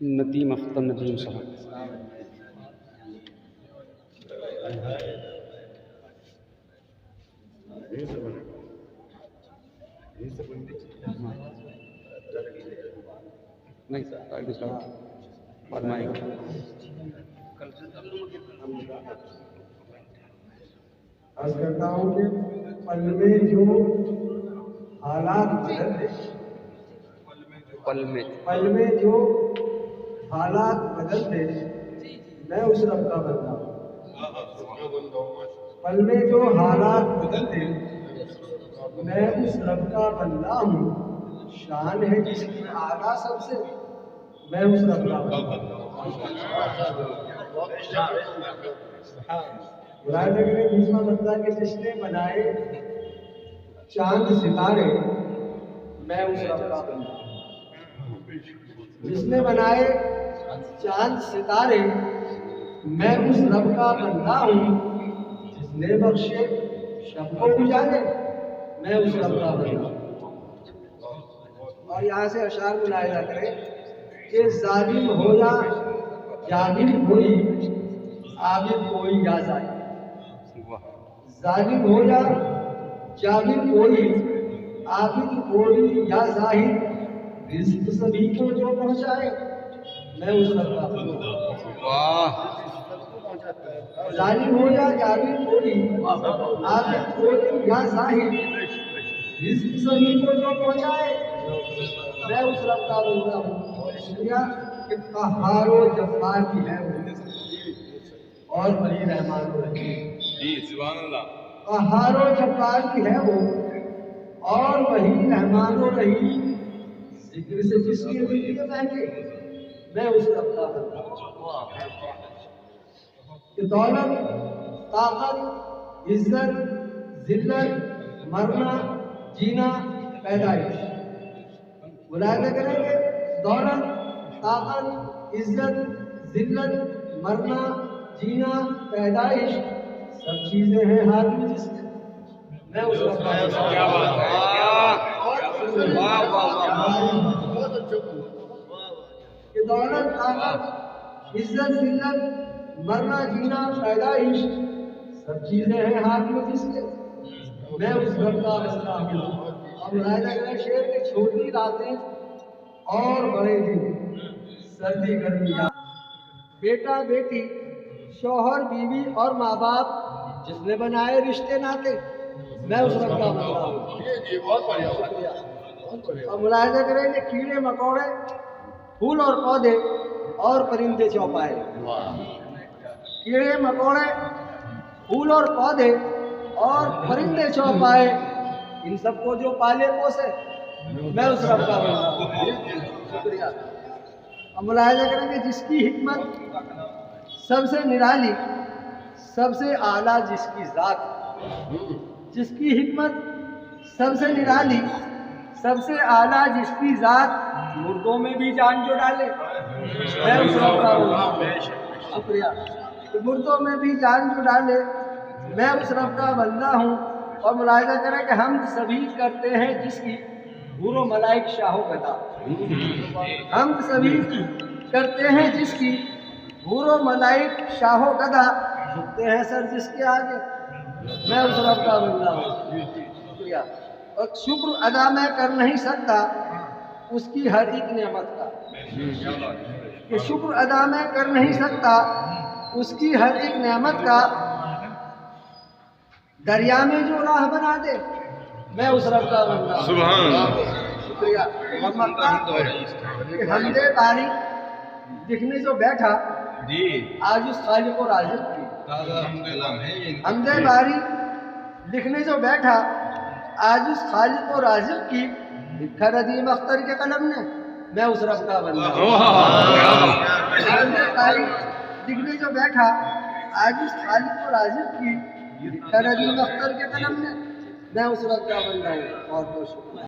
ندیم اختر ندیم صاحب. نہیں بعد میں آئے گا. عرض کرتا ہوں کہ پل میں جو حالات بدلتے پل میں جو حالات بدلتے میں اس رب کا بندہ ہوں. پل میں جو حالات بدلتے میں اس رب کا بندہ ہوں. شان ہے جس کی اعلیٰ سب سے میں اس رب کا بندہ ہوں. قرآن میں دوسرا مسئلہ کہ جس نے بنائے چاند ستارے میں اس رب کا بندہ ہوں. جس نے بنائے چاند ستارے میں اس رب کا بندہ ہوں. جس نے بخشے شب کو اجالے میں اس رب کا بندہ ہوں. اور یہاں سے اشعار ملاحظہ کریں کہ ظالم ہو یا جابر کوئی عابد کوئی یا ظالم. ظالم ہو یا جابر کوئی عابد کوئی یا ظاہر رزق سبھی کو جو پہنچائے میں اس رب کا بندہ ہوں. ظالم ہو یا جابر کوئی عابد کوئی یا ظاہر رزق سبھی کو جو پہنچائے میں اس رب کا بندہ ہوں. کہ قہار و جبار کی ہے وہ اور بڑی رحمان و رحیم. قہار و جبار کی ہے وہ اور وہی رحمان و رحیم. ذکر سے جس کی ذکر مہنگے میں اس رب کا بندہ ہوں. کہ دولت طاقت عزت ذلت مرنا جینا پیدائش ملاحظہ کریں گے. دولت طاقت عزت ذلت مرنا جینا پیدائش سب چیزیں ہیں ہاتھ میں جس کے میں اس رب کا بندہ ہوں. کہ دولت طاقت عزت ذلت مرنا جینا پیدائش سب چیزیں ہیں ہاتھ میں جس کے میں اس رب کا بندہ ہوں. اب ملاحظہ کریں شعر میں چھوٹی راتیں اور بڑے دن سردی گرمی بیٹا بیٹی شوہر بیوی اور ماں باپ جس نے بنائے رشتے ناتے میں اس رب کا بندہ ہوں. اب ملاحظہ کریں کہ کیڑے مکوڑے پھول اور پودے اور پرندے چوپائے. کیڑے مکوڑے پھول اور پودے اور پرندے چوپائے ان سب کو جو پالے پوسے میں اس رب کا بندہ ہوں. شکریہ. اب ملاحظہ کریں کہ جس کی حکمت سب سے نرالی سب سے اعلیٰ جس کی ذات. جس کی حکمت سب سے نرالی سب سے اعلیٰ جس کی ذات مردوں میں بھی جان جو ڈالے میں اس رب کا بندہ ہوں. شکریہ. مردوں میں بھی جان جو ڈالے میں اس رب کا بندہ ہوں. اور ملاحظہ کریں کہ ہم سبھی کرتے ہیں جس کی حور و ملائک شاہ و گدا. ہم سبھی کرتے ہیں جس کی حور و ملائک شاہ و گدا جھکتے ہیں سر جس کے آگے میں اس رب کا بندہ ہوں. شکریہ. اور شکر ادا میں کر نہیں سکتا اس کی ہر ایک نعمت کا. کہ شکر ادا میں کر نہیں سکتا اس کی ہر ایک نعمت کا. دریا میں جو راہ بنا دے میں اس رب کا بندہ ہوں. شکریہ. حمد باری لکھنے جو بیٹھا آج اس خالق و رازق کی. حمد باری لکھنے جو بیٹھا آج اس خالق و رازق کی. لکھا ندیم اختر کے قلم نے میں اس رب کا بندہ ہوں. حمد باری لکھنے جو بیٹھا آج اس خالق و رازق کی. لکھا ندیم اختر کے قلم نے میں اس رب کا بندہ ہوں. بہت بہت شکریہ.